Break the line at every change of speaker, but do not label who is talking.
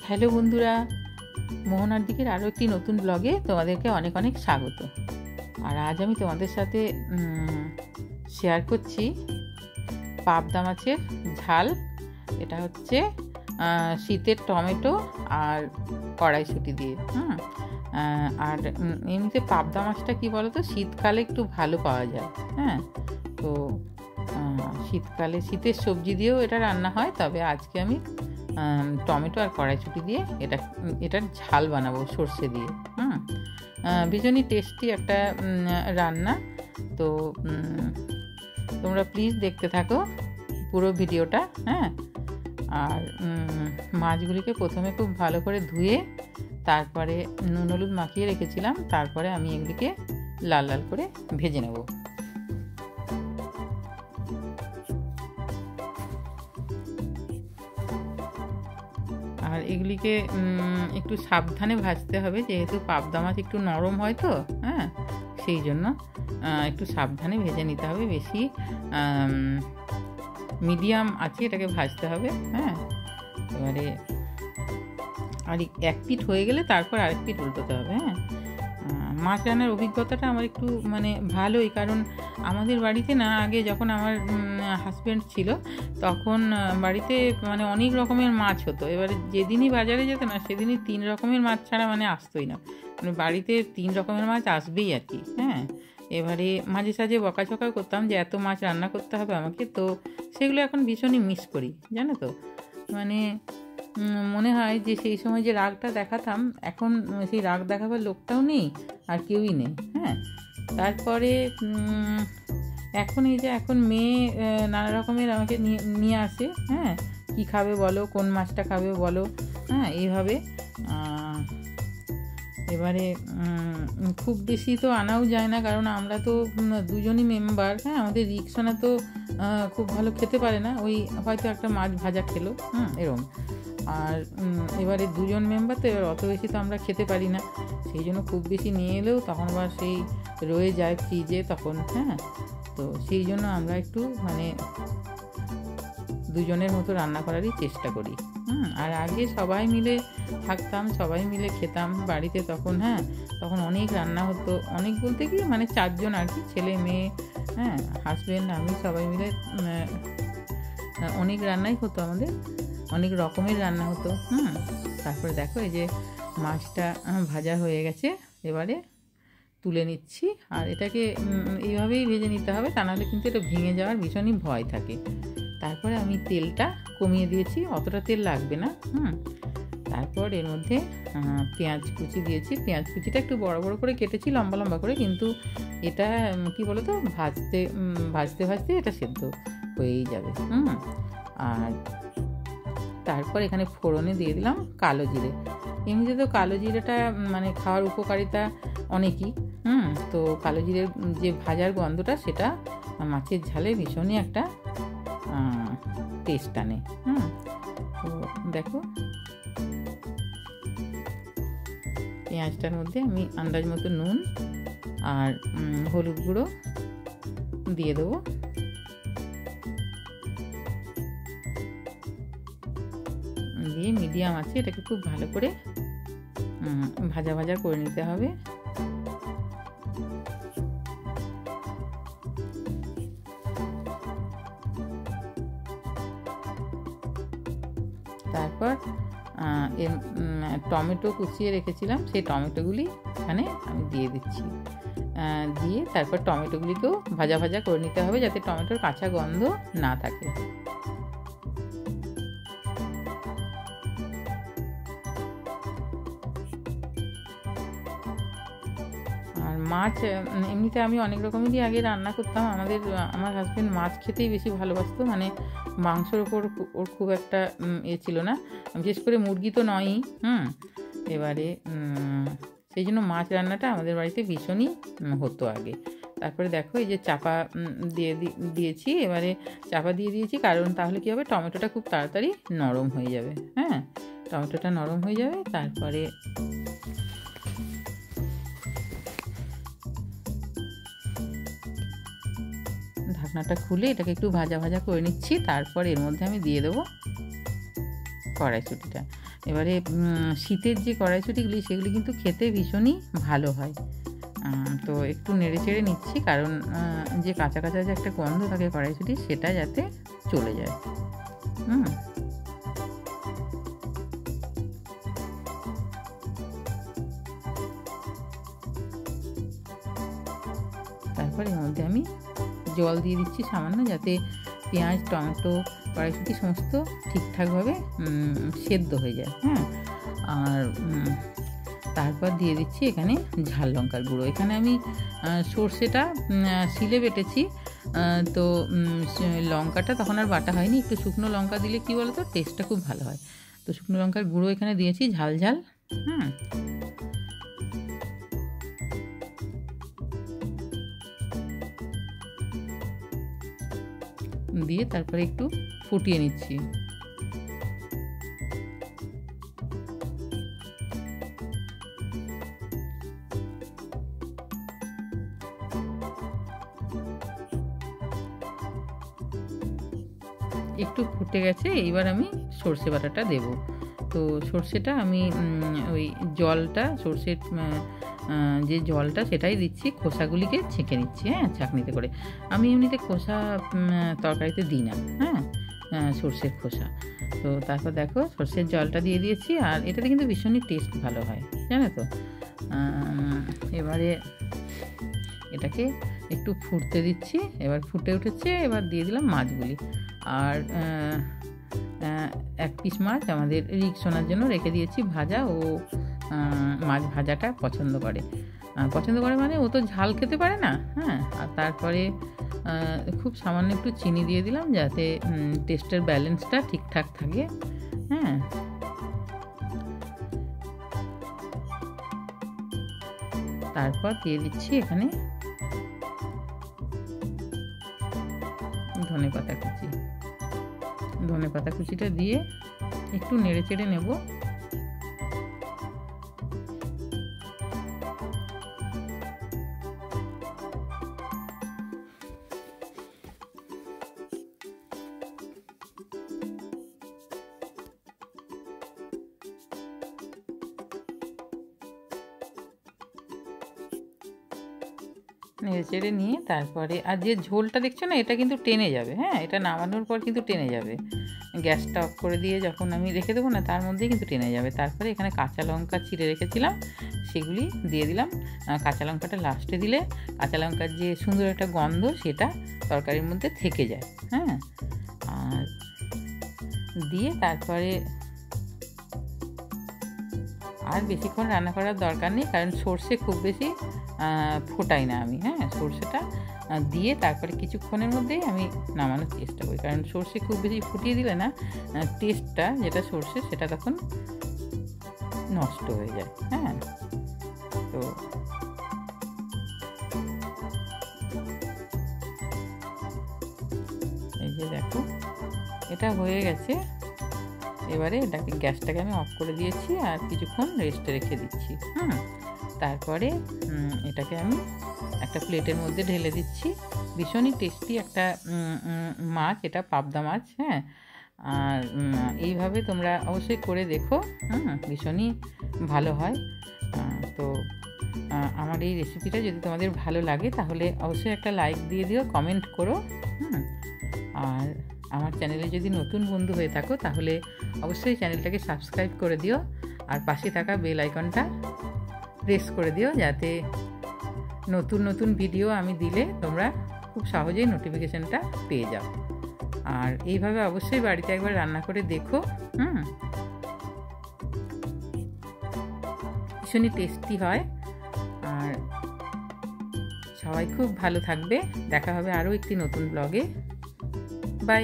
Hello বন্ধুরা, মোহনার দিকের আরও একটি নতুন ব্লগে তোমাদেরকে অনেক অনেক স্বাগত। আর আজ আমি তোমাদের সাথে শেয়ার করছি পাবদা মাছের ঝাল। এটা হচ্ছে শীতের টমেটো আর কড়াইশুঁটি দিয়ে। আর এমনিতে পাবদা মাছটা কী বলো তো, শীতকালে একটু ভালো পাওয়া যায়। তো শীতকালে শীতের সবজি দিয়েও এটা রান্না হয়, তবে আজকে আমি টমেটো আর কড়াইশুঁটি দিয়ে এটার ঝাল বানাবো সর্ষে দিয়ে। ভীষণই টেস্টি একটা রান্না। তো তোমরা প্লিজ দেখতে থাকো পুরো ভিডিওটা। আর মাছগুলিকে প্রথমে খুব ভালো করে ধুয়ে তারপরে নুন হলুদ মাখিয়ে রেখেছিলাম, তারপরে আমি এগুলিকে লাল লাল করে ভেজে নেব। আর এগুলিকে একটু সাবধানে ভাজতে হবে, যেহেতু পাবদা মাছ একটু নরম হয় তো, সেই জন্য একটু সাবধানে ভেজে নিতে হবে। বেশি মিডিয়াম আছে এটাকে ভাজতে হবে। এবারে আর এক পিঠ হয়ে গেলে তারপর আরেক পিঠ উল্টোতে হবে। মাছ রান্নার অভিজ্ঞতাটা আমার একটু ভালোই, কারণ আমাদের বাড়িতে না আগে যখন আমার হাজব্যান্ড ছিল তখন বাড়িতে অনেক রকমের মাছ হতো। এবারে যেদিনই বাজারে যেত না সেদিনই 3 রকমের মাছ ছাড়া আসতোই না, বাড়িতে 3 রকমের মাছ আসবেই আর কি। এবারে মাঝে সাঝে বকাঝকা করতাম যে এত মাছ রান্না করতে হবে আমাকে, তো সেগুলো এখন ভীষণই মিস করি, জানো তো। মনে হয় যে সেই সময় যে রাগটা দেখাতাম, এখন সেই রাগ দেখাবার লোকটাও নেই আর কেউই নেই। তারপরে এখন এই যে এখন মেয়ে নানা রকমের আমাকে নিয়ে আসে, কি খাবে বলো, কোন মাছটা খাবে বলো, এইভাবে। এবারে খুব বেশি তো আনাও যায় না, কারণ আমরা তো দুজনই মেম্বার। আমাদের রিকসোনা তো খুব ভালো খেতে পারে না, ওই হয়তো একটা মাছ ভাজা খেলো, এরকম। আর এবারে 2 জন মেম্বার তো, এবার অত বেশি তো আমরা খেতে পারি না, সেই জন্য খুব বেশি নিয়ে এলেও তখন আবার সেই রয়ে যায় ফ্রিজে তখন। তো সেই জন্য আমরা একটু 2 জনের মতো রান্না করারই চেষ্টা করি। আর আগে সবাই মিলে থাকতাম, সবাই মিলে খেতাম বাড়িতে তখন। তখন অনেক রান্না হতো, অনেক বলতে কি 4 জন আর কি, ছেলে মেয়ে, হাজব্যান্ড, আমি, সবাই মিলে অনেক রান্নাই হতো আমাদের, অনেক রকমের রান্না হতো। তারপরে দেখো এই যে মাছটা ভাজা হয়ে গেছে, এবারে তুলে নিচ্ছি। আর এটাকে এইভাবেই ভেজে নিতে হবে, তা নাহলে কিন্তু এটা ভেঙে যাওয়ার ভীষণই ভয় থাকে। তারপরে আমি তেলটা কমিয়ে দিয়েছি, অতটা তেল লাগবে না। তারপর এর মধ্যে পেঁয়াজ কুচি দিয়েছি। পেঁয়াজ কুচিটা একটু বড় বড় করে কেটেছি, লম্বা লম্বা করে, কিন্তু এটা কি বলো তো, ভাজতে ভাজতে এটা সেদ্ধ হয়েই যাবে। আর তারপর এখানে ফোড়নে দিয়ে দিলাম কালো জিরে। এমনিতে তো কালো জিরেটা খাওয়ার উপকারিতা অনেকই। তো কালো জিরের যে ভাজার গন্ধটা, সেটা মাছের ঝালে ভীষণই একটা টেস্ট আনে। তো দেখো পেঁয়াজটার মধ্যে আমি আন্দাজ মতো নুন আর হলুদ গুঁড়ো দিয়ে দেবো। দিয়ে মিডিয়াম আছে এটাকে খুব ভালো করে ভাজা ভাজা করে নিতে হবে। তারপর টমেটো কুচিয়ে রেখেছিলাম, সেই টমেটোগুলি এখানে আমি দিয়ে দিচ্ছি। দিয়ে তারপর টমেটোগুলিকেও ভাজা ভাজা করে নিতে হবে, যাতে টমেটোর কাঁচা গন্ধ না থাকে। আর মাছ এমনিতে আমি অনেক রকমেরই আগে রান্না করতাম। আমার হাজব্যান্ড মাছ খেতেই বেশি ভালোবাসতো, মাংসর ওপর ওর খুব একটা ছিল না, বিশেষ করে মুরগি তো নয়ই। এবারে সেই জন্য মাছ রান্নাটা আমাদের বাড়িতে ভীষণই হতো আগে। তারপরে দেখো এই যে চাপা দিয়েছি, এবারে চাপা দিয়ে দিয়েছি, কারণ তাহলে কী হবে, টমেটোটা খুব তাড়াতাড়ি নরম হয়ে যাবে। টমেটোটা নরম হয়ে যাবে। তারপরে ঢাকনাটা খুলে এটাকে একটু ভাজা ভাজা করে নিচ্ছি। তারপর এর মধ্যে আমি দিয়ে দেবো কড়াইশুঁটিটা। এবারে শীতের যে কড়াইশুঁটিগুলি সেগুলি কিন্তু খেতে ভীষণই ভালো হয়। তো একটু নেড়ে চেড়ে নিচ্ছি, কারণ যে কাঁচা কাঁচা যে একটা গন্ধ থাকে কড়াইশুঁটি সেটা যাতে চলে যায়। তারপর এর মধ্যে আমি জল দিয়ে দিচ্ছি সামান্য, যাতে পেঁয়াজ, টমেটো, কড়াইশুঁটি সমস্ত ঠিকঠাকভাবে সেদ্ধ হয়ে যায়। আর তারপর দিয়ে দিচ্ছি এখানে ঝাল লঙ্কার গুঁড়ো। এখানে আমি সর্ষেটা শিলে বেটেছি, তো লঙ্কাটা তখন আর বাটা হয়নি। একটু শুকনো লঙ্কা দিলে কি বলো তো, টেস্টটা খুব ভালো হয়। তো শুকনো লঙ্কার গুঁড়ো এখানে দিয়েছি ঝাল ঝাল। দিয়ে তারপরে একটু ফুটিয়ে নিচ্ছি। একটু ফুটে গেছে, এইবার আমি সর্ষে বাটাটা দেব। তো সর্ষেটা আমি ওই জলটা, সর্ষের যে জলটা সেটাই দিচ্ছি, খোসাগুলিকে ছেঁকে নিচ্ছি ছাঁকনিতে করে। আমি এমনিতে খোসা তরকারিতে দিই না, সর্ষের খোসা। তো তারপর দেখো সর্ষের জলটা দিয়ে দিয়েছি, আর এটাতে কিন্তু ভীষণই টেস্ট ভালো হয়, জানো তো। এবারে এটাকে একটু ফুটতে দিচ্ছি। এবার ফুটে উঠেছে, এবার দিয়ে দিলাম মাছগুলি। আর এক পিস মাছ আমাদের রিকসোনার জন্য রেখে দিয়েছি ভাজা। ও মাছ ভাজাটা পছন্দ করে মানে ও তো ঝাল খেতে পারে না। আর তারপরে খুব সামান্য একটু চিনি দিয়ে দিলাম, যাতে টেস্টের ব্যালেন্সটা ঠিকঠাক থাকে। তারপর দিয়ে দিচ্ছি এখানে ধনে পাতা কুচিটা দিয়ে একটু নেড়ে চেড়ে নেব। নেড়ে চেড়ে নিয়ে তারপরে, আর যে ঝোলটা দেখছো না, এটা কিন্তু টেনে যাবে। এটা নামানোর পর কিন্তু টেনে যাবে। গ্যাসটা অফ করে দিয়ে যখন আমি রেখে দেবো না, তার মধ্যেই কিন্তু টেনে যাবে। তারপরে এখানে কাঁচা লঙ্কা চিড়ে রেখেছিলাম, সেগুলি দিয়ে দিলাম। কাঁচা লঙ্কাটা লাস্টে দিলে কাঁচা লঙ্কার যে সুন্দর একটা গন্ধ সেটা তরকারির মধ্যে থেকে যায়। আর দিয়ে তারপরে আর বেশিক্ষণ রান্না করার দরকার নেই, কারণ সর্ষে খুব বেশি ফোটাই না আমি। সর্ষেটা দিয়ে তারপরে কিছুক্ষণের মধ্যেই আমি নামানোর চেষ্টা করি, কারণ সর্ষে খুব বেশি ফুটিয়ে দিলে না টেস্টটা যেটা সর্ষে সেটা তখন নষ্ট হয়ে যায়। তো এই যে দেখো এটা হয়ে গেছে। এবারে এটাকে গ্যাসটাকে আমি অফ করে দিয়েছি, আর কিছুক্ষণ রেস্টে রেখে দিচ্ছি। তারপরে এটাকে আমি একটা প্লেটের মধ্যে ঢেলে দিচ্ছি। ভীষণই টেস্টি একটা মাছ, এটা পাবদা মাছ। আর এইভাবে তোমরা অবশ্যই করে দেখো, ভীষণই ভালো হয়। তো আমার এই রেসিপিটা যদি তোমাদের ভালো লাগে তাহলে অবশ্যই একটা লাইক দিয়ে দিও, কমেন্ট করো। আর আমার চ্যানেলে যদি নতুন বন্ধু হয়ে থাকো তাহলে অবশ্যই চ্যানেলটাকে সাবস্ক্রাইব করে দিও, আর পাশে থাকা বেল আইকনটা প্রেস করে দিও, যাতে নতুন নতুন ভিডিও আমি দিলে তোমরা খুব সহজেই নোটিফিকেশনটা পেয়ে যাও। আর এইভাবে অবশ্যই বাড়িতে একবার রান্না করে দেখো। ভীষণই টেস্টি হয়। আর সবাই খুব ভালো থাকবে। দেখা হবে আরও একটি নতুন ব্লগে। বাই।